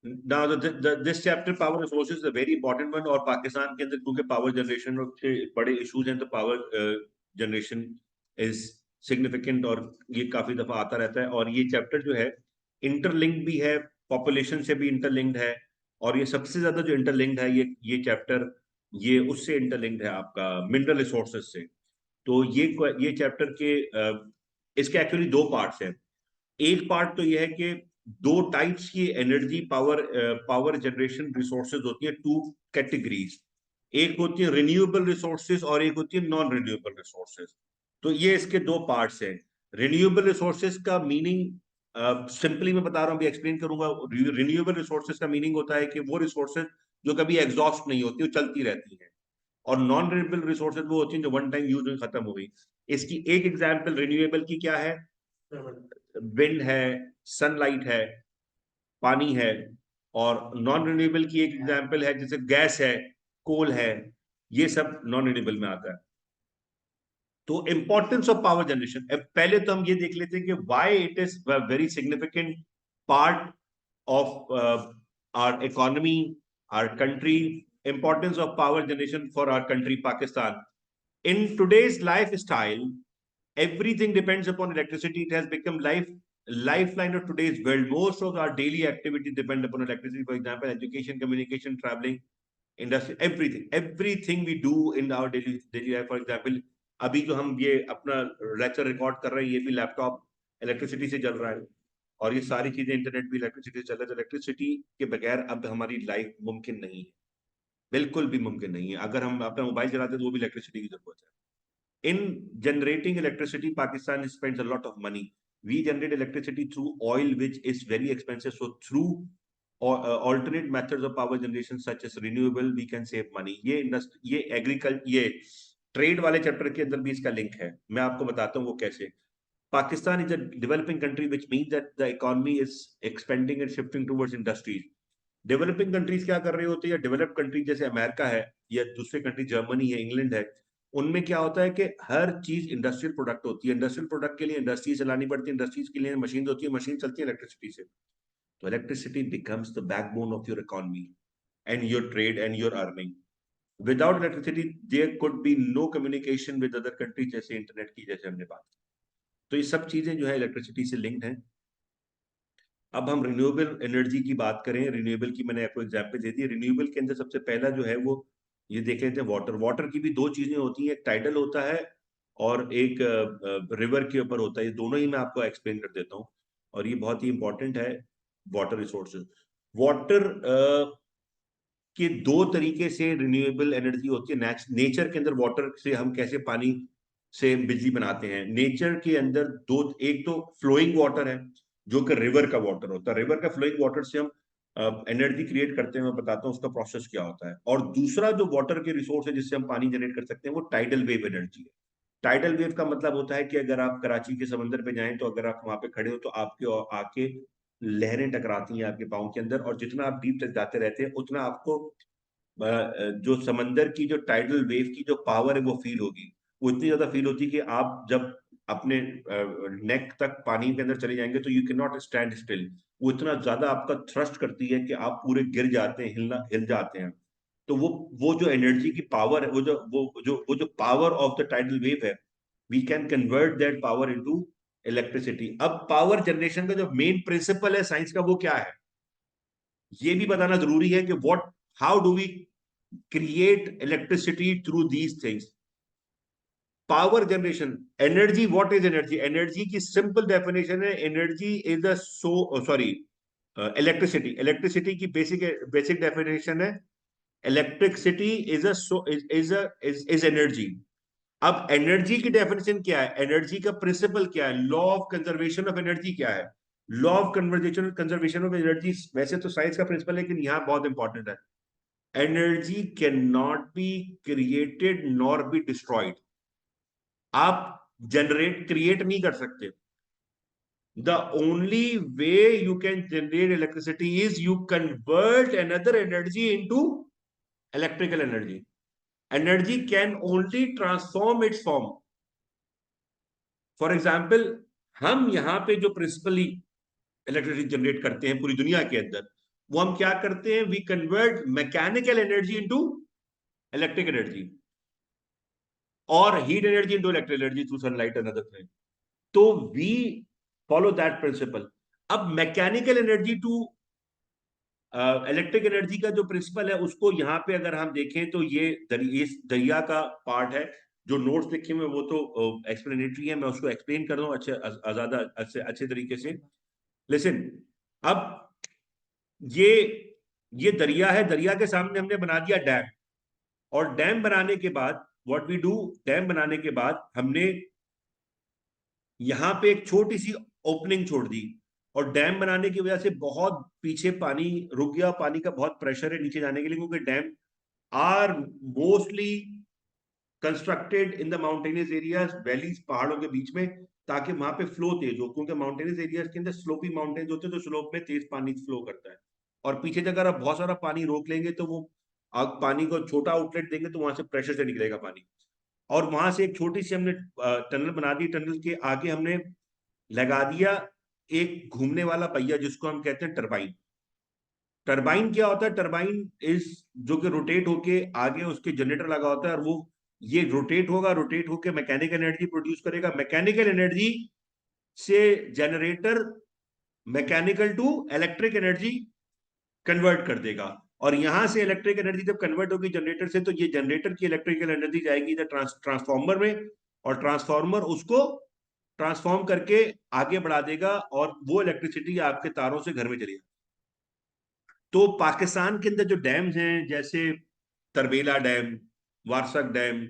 Now, this chapter, power resources, is a very important one. और पाकिस्तान के अंदर क्योंकि पावर जनरेशन के बड़े इश्यूज हैं, तो पावर जनरेशन इज सिग्निफिकेंट, और ये काफी दफा आता रहता है। और ये चैप्टर जो है इंटरलिंक्ड भी है, पॉपुलेशन से भी इंटरलिंक्ड है, और ये सबसे ज्यादा जो इंटरलिंक्ड है ये चैप्टर, ये उससे इंटरलिंक्ड है आपका मिनरल रिसोर्सेज से। तो ये चैप्टर के इसके एक्चुअली दो पार्ट्स हैं। एक पार्ट तो ये है कि दो टाइप्स की एनर्जी पावर जनरेशन रिसोर्सेज होती है, टू कैटेगरीज। एक होती है रिन्यूएबल रिसोर्सेज और एक होती है नॉन रिन्यूएबल रिसोर्सेज। तो ये इसके दो पार्ट्स हैं। रिन्यूएबल रिसोर्सेज का मीनिंग सिंपली मैं बता रहा हूं, अभी एक्सप्लेन करूंगा। रिन्यूएबल रिसोर्सेज का मीनिंग होता है कि वो रिसोर्सेज जो कभी एग्जॉस्ट नहीं होती, वो चलती रहती हैं। और नॉन रिन्यूएबल रिसोर्सेज वो होती हैं जो वन टाइम यूज में खत्म हो गई। इसकी एक एग्जांपल रिन्यूएबल की क्या है? विंड है, सनलाइट है, पानी है। और नॉन रिन्यूएबल की एक एग्जांपल है जैसे गैस है, कोल है। ये सब नॉन रिन्यूएबल में आता है। तो इंपॉर्टेंस ऑफ पावर जनरेशन, पहले तो हम ये देख लेते हैं कि why it is very significant part of our economy, our country. Importance of power generation for our country Pakistan. In today's lifestyle, everything depends upon electricity. It has become lifeline of today's world. Most of our daily activities depend upon electricity. For example, education, communication, traveling, industry, everything we do in our daily life. For example, अभी जो हम ये अपना lecture record कर रहे हैं, ये भी लैपटॉप इलेक्ट्रिसिटी से चल रहा है। और ये सारी चीजें, इंटरनेट भी इलेक्ट्रिसिटी से चल रहा है। तो इलेक्ट्रिसिटी के बगैर अब हमारी लाइफ मुमकिन नहीं है, बिल्कुल भी मुमकिन नहीं है। अगर हम अपना मोबाइल चलाते हैं तो वो भी इलेक्ट्रिसिटी की जरूरत है। In generating electricity, Pakistan spends a lot of money. We generate electricity through oil, which is very expensive. So through alternate methods of power generation, such as renewable, we can save money. ये agriculture, ये trade वाले chapter के अंदर भी इसका link है। मैं आपको बताता हूँ वो कैसे। Pakistan is a developing country, which means that the economy is expanding and shifting towards industries. Developing countries क्या कर रही होती है? डेवलप्ड कंट्री जैसे अमेरिका है, या दूसरे कंट्री जर्मनी है, इंग्लैंड है, उनमें क्या होता है कि हर चीज इंडस्ट्रियल प्रोडक्ट होती है। इंडस्ट्रियल प्रोडक्ट के लिए इंडस्ट्री चलानी पड़ती है, इंडस्ट्रीज के लिए मशीन होती है, मशीन चलती है इलेक्ट्रिसिटी से। तो electricity becomes the backbone of your economy and your trade and your earning. Without electricity there could be no communication with other country, जैसे इंटरनेट की, जैसे हमने बात की। तो ये सब चीजें जो है इलेक्ट्रिसिटी से लिंक्ड हैं। अब हम रिन्यूएबल एनर्जी की बात करें। रिन्यूएबल की मैंने आपको एग्जांपल दे दी। रिन्यूएबल के अंदर सबसे पहला जो है वो ये देख लेते हैं, वाटर। वाटर की भी दो चीजें होती हैं, एक टाइडल होता है और एक रिवर के ऊपर होता है। ये दोनों ही मैं आपको एक्सप्लेन कर देता हूँ, और ये बहुत ही इंपॉर्टेंट है। वाटर रिसोर्सेज, वाटर के दो तरीके से रिन्यूएबल एनर्जी होती है। नेचर के अंदर वाटर से हम कैसे पानी से बिजली बनाते हैं। नेचर के अंदर दो, एक तो फ्लोइंग वाटर है जो कि रिवर का वाटर होता है। रिवर का फ्लोइंग वाटर से हम एनर्जी क्रिएट करते हैं। मैं बताता हूँ उसका प्रोसेस क्या होता है। और दूसरा जो वाटर के रिसोर्स है जिससे हम पानी जनरेट कर सकते हैं, वो टाइडल वेव एनर्जी है। टाइडल वेव का मतलब होता है कि अगर आप कराची के समंदर पे जाएं, तो अगर आप वहां पे खड़े हो तो आपके आके लहरें टकराती हैं आपके पाँव के अंदर, और जितना आप डीप तक जाते रहते हैं उतना आपको जो समंदर की जो टाइडल वेव की जो पावर है वो फील होगी। वो इतनी ज्यादा फील होती है कि आप जब अपने नेक तक पानी के अंदर चले जाएंगे तो you can not stand still. वो इतना ज्यादा आपका थ्रस्ट करती है कि आप पूरे गिर जाते हैं, हिल जाते हैं। तो वो जो एनर्जी की पावर है, वो जो power of the tidal wave है, we can convert that power into electricity. अब पावर जनरेशन का जो मेन प्रिंसिपल है साइंस का, वो क्या है, ये भी बताना जरूरी है कि what how do we create electricity through these things. Power generation, energy, what is energy? Energy की सिंपल डेफिनेशन है, energy is a sorry electricity. Electricity की बेसिक बेसिक डेफिनेशन है, इलेक्ट्रिसिटी इज इज एनर्जी। अब energy की definition क्या है, energy का principle क्या है, law of conservation of energy क्या है? Law of conservation of energy वैसे तो साइंस का प्रिंसिपल है, लेकिन यहां बहुत इंपॉर्टेंट है। Energy can not be created nor be destroyed. आप जनरेट क्रिएट नहीं कर सकते। The only way you can generate electricity is you convert another energy into electrical energy. Energy can only transform it's form. For example, हम यहां पे जो principally electricity generate करते हैं पूरी दुनिया के अंदर, वो हम क्या करते हैं, we convert mechanical energy into electric energy और heat energy into electric energy through sunlight another thing. तो वी फॉलो दैट प्रिंसिपल। अब mechanical energy to electric energy का जो प्रिंसिपल है उसको यहाँ पे अगर हम देखें तो ये दरिया का पार्ट है। जो नोट्स लिखे हुए वो तो एक्सप्लेनेटरी है, मैं उसको एक्सप्लेन कर रहा हूँ ज्यादा अच्छे तरीके से। लिसन, अब ये ये दरिया है, दरिया के सामने हमने बना दिया डैम, और डैम बनाने के बाद व्हाट वी डू, डैम बनाने के बाद हमने यहाँ पे एक छोटी सी ओपनिंग छोड़ दी, और डैम बनाने की वजह से बहुत पीछे पानी रुक गया, पानी का बहुत प्रेशर है नीचे जाने के लिए, क्योंकि dam are mostly constructed in the mountainous areas, valleys, पहाड़ों के बीच में, ताकि वहां पे फ्लो तेज हो, क्योंकि माउंटेनियस एरियाज के अंदर स्लोपी माउंटेन्स होते हैं तो स्लोप में तेज पानी फ्लो करता है। और पीछे से अगर आप बहुत सारा पानी रोक लेंगे तो वो आप पानी को छोटा आउटलेट देंगे तो वहां से प्रेशर से निकलेगा पानी। और वहां से एक छोटी सी हमने टनल बना दी, टनल के आगे हमने लगा दिया एक घूमने वाला पहिया जिसको हम कहते हैं टरबाइन। टरबाइन क्या होता है, टरबाइन इज जो कि रोटेट होके आगे उसके जनरेटर लगा होता है, और वो ये रोटेट होगा, रोटेट होके मैकेनिकल एनर्जी प्रोड्यूस करेगा, मैकेनिकल एनर्जी से generator mechanical to electric energy convert कर देगा। और यहां से इलेक्ट्रिक एनर्जी जब कन्वर्ट होगी जनरेटर से, तो ये जनरेटर की इलेक्ट्रिकल एनर्जी जाएगी ट्रांसफॉर्मर में, और ट्रांसफॉर्मर उसको ट्रांसफॉर्म करके आगे बढ़ा देगा, और वो इलेक्ट्रिसिटी आपके तारों से घर में चली जाएगी। तो पाकिस्तान के अंदर जो डैम्स हैं, जैसे तरबेला डैम, वारसक डैम,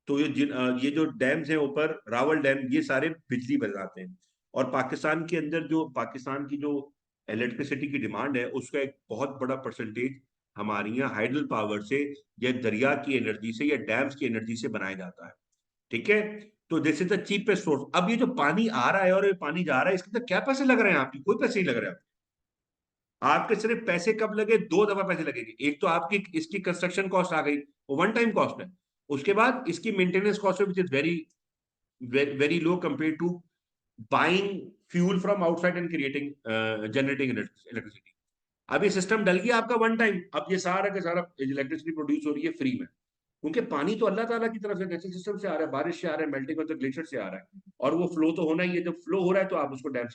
तो ये जो डैम्स हैं ऊपर, रावल डैम, ये सारे बिजली बनाते हैं। और पाकिस्तान के अंदर जो पाकिस्तान की जो इलेक्ट्रिसिटी की डिमांड है उसका एक बहुत बड़ा परसेंटेज हमारी यहाँ हाइडल पावर से, या दरिया की एनर्जी से, या डैम्स की एनर्जी से बनाया जाता है। ठीक है, तो this is the cheapest source. अब ये जो पानी आ रहा है और ये पानी जा रहा है, इसके अंदर क्या पैसे लग रहे हैं आपकी? कोई पैसे नहीं लग रहे हैं आपके। सिर्फ पैसे कब लगे, दो दफा पैसे लगेंगे। एक तो आपकी इसकी कंस्ट्रक्शन कॉस्ट आ गई, वो वन टाइम कॉस्ट है। उसके बाद इसकी मेंटेनेंस कॉस्ट है which is very very low compare to buying fuel from outside and creating generating electricity. अब ये सिस्टम डल गया आपका वन टाइम, अब ये सारा का सारा इलेक्ट्रिसिटी प्रोड्यूस हो रही है फ्री में, क्योंकि पानी तो अल्लाह ताला की तरफ से नेचुरल सिस्टम से आ रहा है, बारिश से आ रहा है, मेल्टिंग ऑफ द ग्लेशियर से आ रहा है, और वो फ्लो तो होना ही है। जब फ्लो हो रहा है तो आप उसको डैम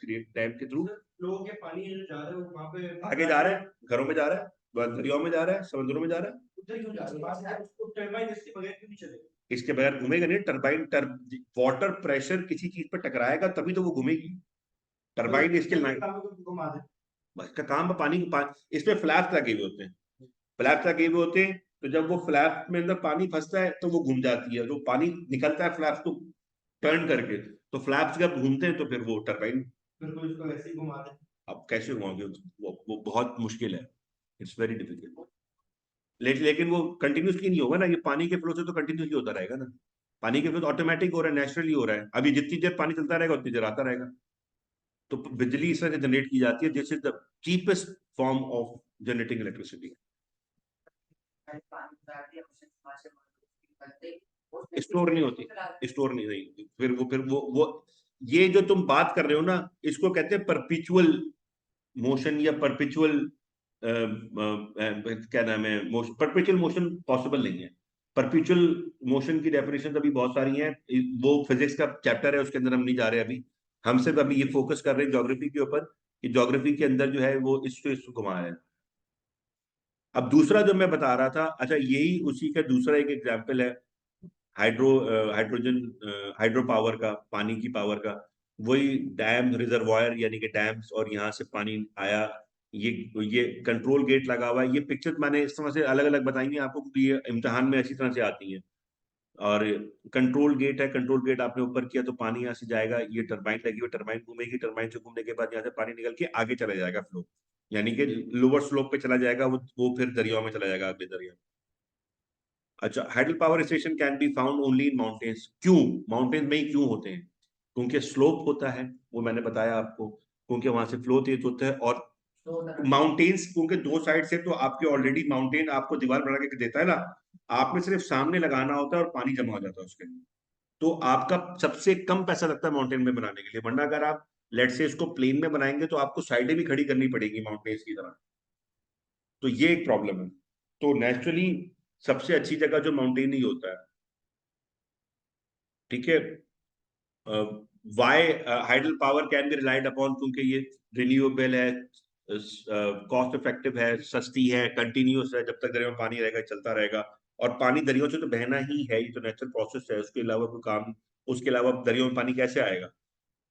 के थ्रू फ्लो के पानी जो जा रहा है वो वहां पे आगे जा रहा है, घरों में जा रहा है, दरियाओं में जा रहा है, समुद्रों में जा रहा है। उधर क्यों जा रहा है? उसको टरबाइन इसके बगैर क्यों नहीं चलेगा? इसके बगैर घूमेगा नहीं। टरबाइन वाटर प्रेशर किसी चीज पर टकराएगा तभी तो वो घूमेगी। टरबाइन इसके घुमा दे, इसका काम है पानी इस पे फ्लैप्स लगे हुए होते हैं, फ्लैप्स लगे हुए होते हैं, तो जब वो फ्लैप में अंदर पानी फंसता है तो वो घूम जाती है, जो पानी निकलता है फ्लैप्स को टर्न करके, तो फ्लैप्स जब घूमते हैं तो फिर वो टरबाइन, फिर कोई इसको वैसे ही घुमा दे। अब कैसे घुमाओगे? वो बहुत मुश्किल है, इट्स वेरी डिफिकल्ट। लेकिन वो कंटिन्यूसली नहीं होगा ना, ये पानी के फ्लो से तो कंटिन्यूसली होता रहेगा ना। पानी के फ्लो तो ऑटोमेटिक हो रहा है, नेचुरली हो रहा है। अभी जितनी देर पानी चलता रहेगा उतनी देर आता रहेगा। तो बिजली इस तरह से जनरेट की जाती है, this is the cheapest form of generating electricity. Store नहीं होती, स्टोर नहीं रही, फिर वो ये जो तुम बात कर रहे हो ना, इसको कहते हैं परपिचुअल मोशन, या परपिचुअल क्या नाम है, मोशन। परपिचुअल मोशन पॉसिबल नहीं है। परपिचुअल मोशन की डेफिनेशन अभी बहुत सारी हैं, वो फिजिक्स का चैप्टर है, उसके अंदर हम नहीं जा रहे अभी। हम सिर्फ अभी ये फोकस कर रहे हैं ज्योग्राफी के ऊपर, कि ज्योग्राफी के अंदर जो है वो इसको घुमा रहे हैं। अब दूसरा जो मैं बता रहा था, अच्छा यही उसी का दूसरा एक एग्जाम्पल है, हाइड्रोजन हाइड्रो पावर का, पानी की पावर का। वही डैम रिजर्वायर यानी कि डैम्स, और यहाँ से पानी आया, ये ये कंट्रोल गेट लगा हुआ है। ये पिक्चर मैंने इस तरह से अलग अलग बताई हैं आपको, क्योंकि ये इम्तिहान में अच्छी तरह से आती हैं। और कंट्रोल गेट है, कंट्रोल गेट आपने ऊपर किया तो पानी यहाँ से जाएगा, ये टरबाइन लगी हुई, टरबाइन घूमेगी, टरबाइन से घूमने के बाद यहाँ से पानी निकल के आगे चला जाएगा फ्लो, यानी कि लोअर स्लोप पे चला जाएगा, वो फिर दरियाओं में चला जाएगा, आगे दरिया। अच्छा, hydel power station can be found only in mountains. क्यों माउंटेन्स में ही क्यों होते हैं? क्योंकि स्लोप होता है, वो मैंने बताया आपको, क्योंकि वहां से फ्लो तेज होता है। और माउंटेन्स क्योंकि दो साइड से, तो आपके ऑलरेडी माउंटेन आपको दीवार बना के देता है ना, आपने सिर्फ सामने लगाना होता है और पानी जमा हो जाता है उसके अंदर। तो आपका सबसे कम पैसा लगता है माउंटेन में बनाने के लिए, वरना अगर आप लेट से इसको प्लेन में बनाएंगे तो आपको साइडें भी खड़ी करनी पड़ेगी माउंटेन्स की तरह। तो ये एक प्रॉब्लम है। तो नेचुरली सबसे अच्छी जगह जो माउंटेन ही होता है, ठीक है। Why hydel power can be relied upon, क्योंकि ये रिन्यूएबल है, कॉस्ट इफेक्टिव है, सस्ती है, कंटिन्यूस है, जब तक दरिया में पानी रहेगा चलता रहेगा। और पानी दरियों से तो बहना ही है, ये तो नेचुरल प्रोसेस है, उसके अलावा कोई काम, उसके अलावा दरियों में पानी कैसे आएगा।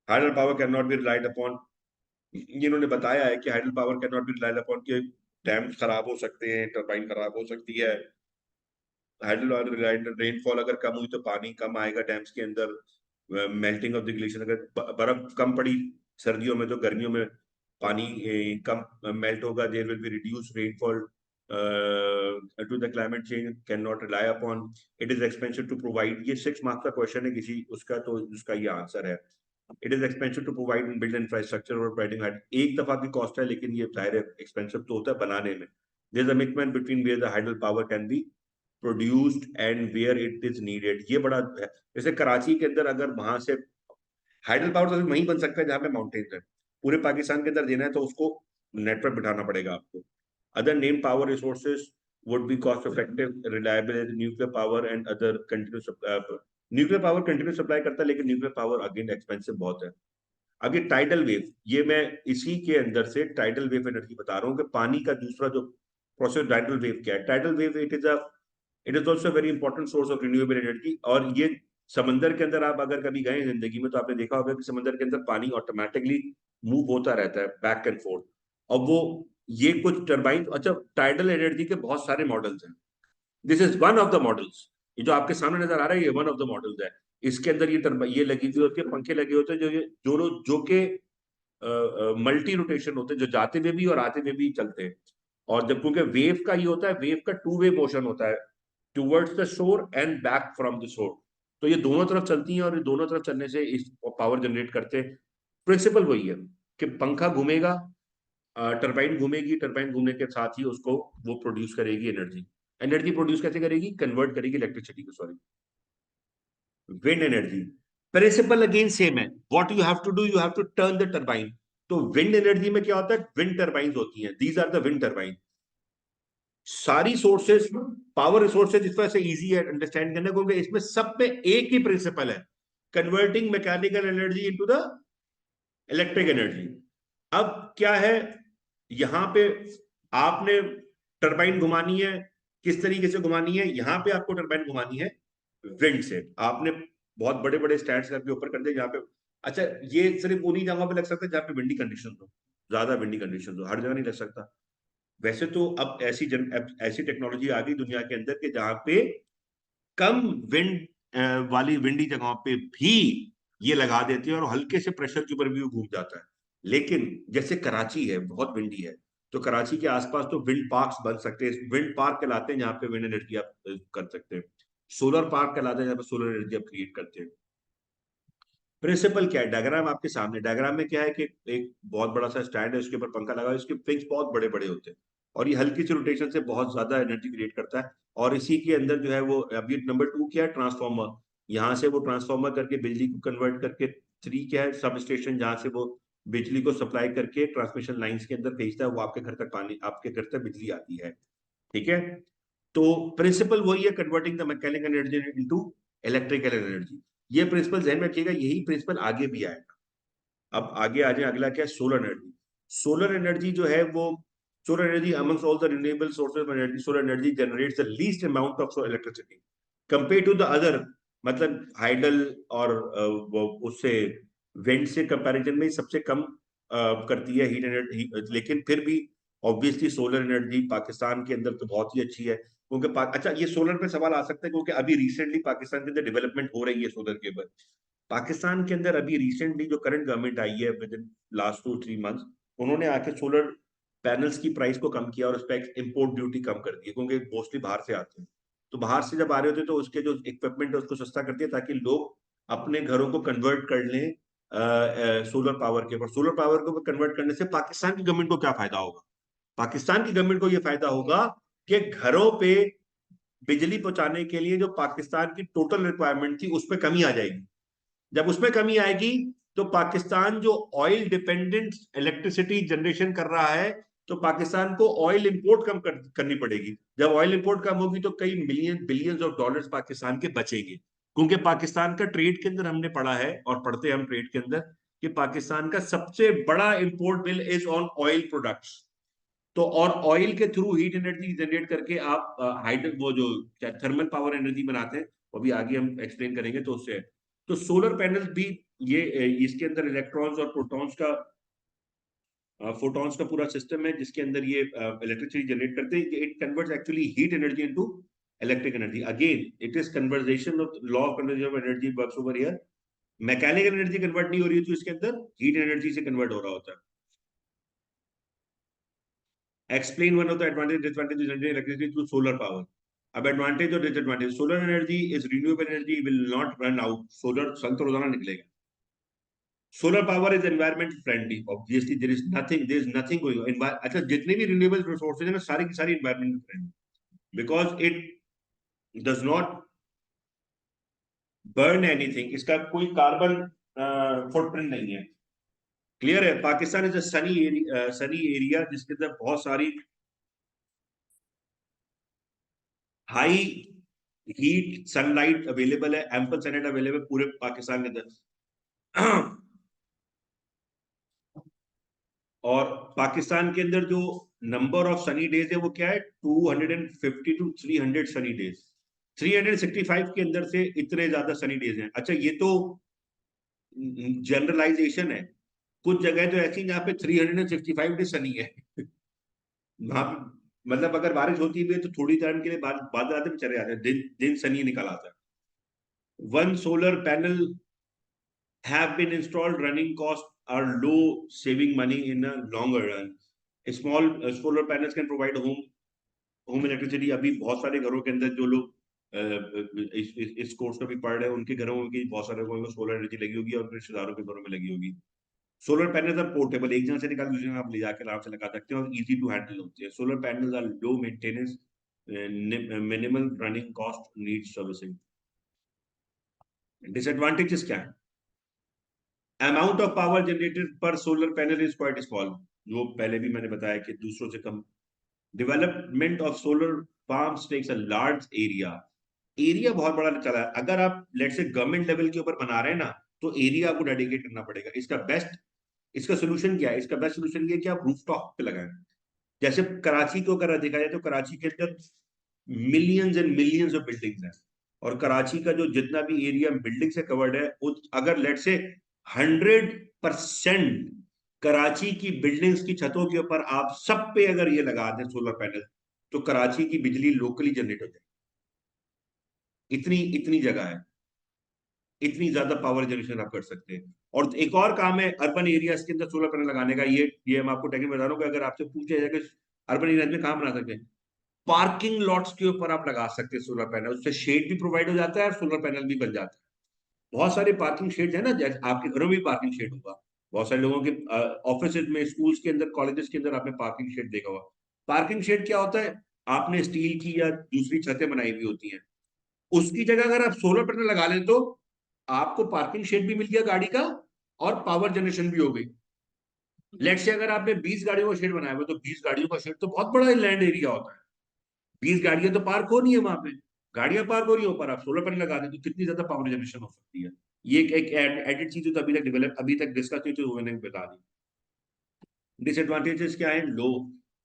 Hydel power can not be relied upon, इन्होंने बताया है कि hydel power can not be relied upon कि डैम खराब हो सकते हैं, टरबाइन खराब हो सकती है। हाइडल रेनफॉल अगर कम हुई तो पानी कम आएगा डैम्स के अंदर। मेल्टिंग ऑफ द ग्लेशियर, अगर बर्फ कम पड़ी सर्दियों में तो गर्मियों में पानी कम मेल्ट होगा, there will be reduce rainfall to the climate change can not rely upon. It is expensive to provide, ये 6 मार्क्स का क्वेश्चन है किसी उसका, तो उसका ये आंसर है। It is expensive to provide and build infrastructure और प्रोवाइडिंग हाइड, एक दफा की कॉस्ट है, लेकिन ये जाहिर है एक्सपेंसिव तो होता है बनाने में। There is a mismatch between where the hydel power can be produced and where it is needed, ये बड़ा है। जैसे कराची के अंदर अगर वहां से हाइडल पावर तो वहीं बन सकता है जहां पे माउंटेन्स है, पूरे पाकिस्तान के अंदर देना है तो उसको नेटवर्क बिठाना पड़ेगा आपको। Other name power resources would be cost effective, reliable as nuclear power and other continuous nuclear power continuous supply करता है, लेकिन न्यूक्लियर पावर अगेन एक्सपेंसिव बहुत है। आगे टाइडल वेव, ये मैं इसी के अंदर से टाइडल वेव एनर्जी बता रहा हूँ कि पानी का दूसरा जो प्रोसेस टाइडल वेव क्या है। Tidal wave it is also very important source of renewable energy. और ये समंदर के अंदर आप अगर कभी गए जिंदगी में तो आपने देखा होगा कि समंदर के अंदर पानी ऑटोमेटिकली मूव होता रहता है बैक एंड फोर्थ। और वो ये कुछ टर्बाइन, अच्छा टाइडल एनर्जी के बहुत सारे मॉडल्स हैं, this is one of the models. ये जो आपके सामने नजर आ रहा है ये वन ऑफ द मॉडल्स है। इसके अंदर ये टर्बाइन ये लगी हुई होती है, पंखे लगे होते हैं जो के मल्टी रोटेशन होते हैं, जो जाते हुए भी और आते हुए भी चलते हैं। और जब क्योंकि वेव का ये होता है, वेव का 2 वे मोशन होता है, towards the shore and back from the shore. तो ये दोनों तरफ चलती हैं और ये दोनों तरफ चलने से इस पावर जनरेट करते हैं। प्रिंसिपल वही है कि पंखा घूमेगा, टरबाइन घूमेगी, टरबाइन घूमने के साथ ही उसको वो प्रोड्यूस करेगी एनर्जी। एनर्जी प्रोड्यूस कैसे करेगी, कन्वर्ट करेगी इलेक्ट्रिसिटी को, sorry wind energy. Principle again same है, what you have to do, you have to turn the turbine. तो विंड एनर्जी में क्या होता है, विंड टरबाइन होती हैं, these are the wind turbine. सारी सोर्सेज पावर रिसोर्सेज इस वजह से इजी है अंडरस्टैंड करना क्योंकि इसमें सब में एक ही प्रिंसिपल है, converting mechanical energy into the electric energy. अब क्या है, यहां पे आपने टरबाइन घुमानी है, किस तरीके से घुमानी है, यहां पे आपको टरबाइन घुमानी है विंड से। आपने बहुत बड़े बड़े स्टैंड करके ऊपर कर दिया जहाँ पे, अच्छा ये सिर्फ उन्हीं जगहों पे लग सकता है जहाँ पे विंडी कंडीशन हो, ज्यादा विंडी कंडीशन हो, हर जगह नहीं लग सकता। वैसे तो अब ऐसी टेक्नोलॉजी आ गई दुनिया के अंदर के जहाँ पे कम विंड वाली विंडी जगहों पे भी ये लगा देती है और हल्के से प्रेशर के ऊपर भी वो घूम जाता है। लेकिन जैसे कराची है बहुत विंडी है, तो कराची के आसपास तो विंड पार्क्स बन सकते हैं, विंड पार्क कहलाते हैं जहाँ पे विंड एनर्जी आप कर सकते हैं। सोलर पार्क कहलाते हैं जहाँ पे सोलर एनर्जी आप क्रिएट करते हैं। प्रिंसिपल क्या है, डायग्राम आपके सामने, डायग्राम में क्या है कि एक बहुत बड़ा सा स्टैंड है, उसके ऊपर पंखा लगा है, इसके पिंच बहुत बड़े बड़े होते हैं और ये हल्की सी रोटेशन से बहुत ज्यादा एनर्जी क्रिएट करता है। और इसी के अंदर जो है वो अभी नंबर 2 क्या है, ट्रांसफार्मर। यहाँ से वो ट्रांसफार्मर करके बिजली को कन्वर्ट करके, 3 क्या है, सब स्टेशन, जहाँ से वो बिजली को सप्लाई करके ट्रांसमिशन लाइन्स के अंदर भेजता है, वो आपके घर तक पानी, आपके घर तक बिजली आती है। ठीक है, तो प्रिंसिपल वही है, converting the mechanical energy into electrical energy. ये प्रिंसिपल ध्यान में रखिएगा, यही प्रिंसिपल आगे भी आएगा। अब आगे आ जाए, अगला क्या है, सोलर एनर्जी। सोलर एनर्जी जो है वो, solar energy amongst all the renewable sources of energy, solar energy generates the least amount of electricity compare to the other, मतलब हाइडल और वो उससे विंड से कंपैरिजन में सबसे कम करती है हीट एनर्जी। लेकिन फिर भी ऑब्वियसली सोलर एनर्जी पाकिस्तान के अंदर तो बहुत ही अच्छी है क्योंकि अच्छा ये सोलर पे सवाल आ सकता है क्योंकि अभी रिसेंटली पाकिस्तान के अंदर डेवलपमेंट हो रही है सोलर के ऊपर। पाकिस्तान के अंदर अभी रिसेंटली जो करंट गवर्नमेंट आई है विद इन लास्ट 2-3 मंथ्स, उन्होंने आके सोलर पैनल्स की प्राइस को कम किया और उस पर इम्पोर्ट ड्यूटी कम कर दी है क्योंकि मोस्टली बाहर से आते हैं। तो बाहर से जब आ रहे होते हैं तो उसके जो इक्विपमेंट है उसको सस्ता कर दिया ताकि लोग अपने घरों को कन्वर्ट कर लें सोलर पावर के ऊपर। सोलर पावर को कन्वर्ट करने से पाकिस्तान की गवर्नमेंट को क्या फायदा होगा, पाकिस्तान की गवर्नमेंट को यह फायदा होगा कि घरों पे बिजली पहुंचाने के लिए जो पाकिस्तान की टोटल रिक्वायरमेंट थी उसमें कमी आ जाएगी। जब उसमें कमी आएगी तो पाकिस्तान जो ऑयल डिपेंडेंट इलेक्ट्रिसिटी जनरेशन कर रहा है तो पाकिस्तान को ऑयल इंपोर्ट कम करनी पड़ेगी। जब ऑयल इंपोर्ट कम होगी तो कई million billions of dollars Pakistan के बचेंगे, क्योंकि पाकिस्तान का ट्रेड के अंदर हमने पढ़ा है और पढ़ते हैं हम ट्रेड के अंदर कि पाकिस्तान का सबसे बड़ा import bill is on oil products. तो और ऑयल के थ्रू हीट एनर्जी जनरेट करके आप हाइड्रो वो जो थर्मल पावर एनर्जी बनाते हैं, वो भी आगे हम एक्सप्लेन करेंगे। तो उससे तो सोलर पैनल भी ये इसके अंदर इलेक्ट्रॉन्स और प्रोटॉन्स का फोटॉन्स का पूरा सिस्टम है जिसके अंदर ये इलेक्ट्रिसिटी जनरेट करते हैं। It converts actually heat energy into electric energy. Again it is conversation of law of conversion of energy works over here. Mechanical energy convert नहीं हो रही है तो इसके अंदर हीट एनर्जी से कन्वर्ट हो रहा होता है। Explain one of the advantage disadvantages of generating electricity through solar power. अब advantage और disadvantage, solar energy is renewable energy, will not run out. Solar सन तो रोजाना निकलेगा। Solar power is environment friendly. Obviously there is nothing going on। अच्छा जितने भी renewable resources हैं ना सारी की सारी environment friendly because it does not burn anything। इसका कोई कार्बन फुटप्रिंट नहीं है। क्लियर है। Pakistan is a Sunny area जिसके अंदर बहुत सारी हाई हीट सनलाइट अवेलेबल है, एम्पल सनलाइट अवेलेबल पूरे पाकिस्तान के अंदर। और पाकिस्तान के अंदर जो नंबर ऑफ सनी डेज है वो क्या है, 250 टू 300 सनी डेज। 365 के अंदर से इतने ज्यादा सनी डेज हैं। अच्छा ये तो जनरलाइजेशन है, कुछ जगह तो ऐसी जहाँ पे 365 डेज सनी है। वहां पे मतलब अगर बारिश होती भी है तो थोड़ी टाइम के लिए बादल आते भी चले जाते हैं, दिन दिन सनी निकल आता है। One solar panel have been installed, running costs are low, saving money in a longer run. Small solar panels can provide home electricity। अभी बहुत सारे घरों के अंदर जो लोग इस कोर्स में भी पढ़ रहे हैं उनके घरों में भी बहुत सारे लोगों को सोलर एनर्जी लगी होगी और रिश्तेदारों के घरों में लगी होगी। सोलर पैनल्स आर पोर्टेबल, एक जगह से निकाल दूसरी जगह आप ले जाकर आराम से लगा सकते हैं और इजी टू हैंडल होती है। Solar panels are low maintenance, minimal running cost, need servicing. Disadvantages क्या है? अमाउंट ऑफ पावर जनरेटेड पर solar panel is quite small, जो पहले भी मैंने बताया कि दूसरों से कम। Development of solar farms takes a large area, area बहुत बड़ा चला है। अगर आप लेट से गवर्नमेंट लेवल के ऊपर बना रहे हैं ना तो एरिया आपको डेडिकेट करना पड़ेगा। इसका सोल्यूशन क्या है? इसका बेस्ट सोल्यूशन ये है कि आप रूफटॉप पे लगाएं। जैसे कराची को अगर देखा जाए तो कराची के अंदर millions and millions of buildings हैं और कराची का जो जितना भी एरिया बिल्डिंग से कवर्ड है अगर लेट से 100% कराची की बिल्डिंग्स की छतों के ऊपर आप सब पे अगर ये लगा दें सोलर पैनल तो कराची की बिजली लोकली जनरेट हो जाए। इतनी इतनी जगह है, इतनी ज्यादा पावर जनरेशन आप कर सकते हैं। और एक और काम है अर्बन एरियाज के अंदर सोलर पैनल लगाने का, ये मैं आपको टेक्निक बता रहा हूँ कि अगर आपसे पूछा जाए कि अर्बन एरियाज में कहाँ बना सकते हैं, पार्किंग लॉट्स के ऊपर आप लगा सकते हैं सोलर पैनल। उससे शेड भी प्रोवाइड हो जाता है और सोलर पैनल भी बन जाता है। बहुत सारे पार्किंग शेड है ना, जैसे आपके घरों में भी पार्किंग शेड होगा, बहुत सारे लोगों के ऑफिस में, स्कूल्स के अंदर, कॉलेजेस के अंदर आपने पार्किंग शेड देखा होगा। पार्किंग शेड क्या होता है? आपने स्टील की या दूसरी छतें बनाई हुई होती हैं, उसकी जगह अगर आप सोलर पैनल लगा लें तो आपको पार्किंग शेड भी मिल गया गाड़ी का और पावर जनरेशन भी हो गई। लेट से अगर आपने 20 गाड़ियों का शेड बनाया हुआ तो 20 गाड़ियों का शेड तो बहुत बड़ा लैंड एरिया होता है। 20 गाड़ियां तो पार्क हो नहीं है वहां पे, गाड़ियां पार्क हो रही हो पर आप सोलर पैनल लगा दें तो कितनी ज्यादा पावर जनरेशन हो सकती है। ये एक एडिड चीज है तो अभी तक डिस्कस नहीं तो मैंने बता दी। डिसएडवांटेजेस क्या है? Low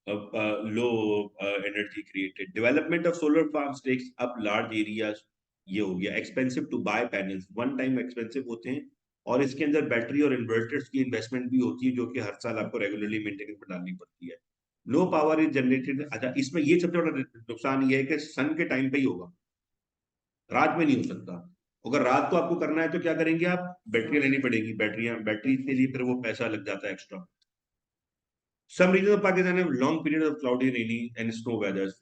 energy created, development of solar farms takes up large areas. ये हो गया expensive to buy panels, one time expensive होते हैं और इसके अंदर बैटरी और इन्वर्टर्स की इन्वेस्टमेंट भी होती है जो कि हर साल आपको रेगुलरली मेंटेनेंस पर डालनी पड़ती है। Low power is generated. अच्छा इसमें ये सबसे बड़ा नुकसान ये है कि सन के टाइम पे ही होगा, रात में नहीं हो सकता। अगर रात को आपको करना है तो क्या करेंगे आप? बैटरी लेनी पड़ेगी, बैटरी के लिए फिर वो पैसा लग जाता है extra. Some regions of Pakistan have long periods of cloudy, rainy and snow weathers.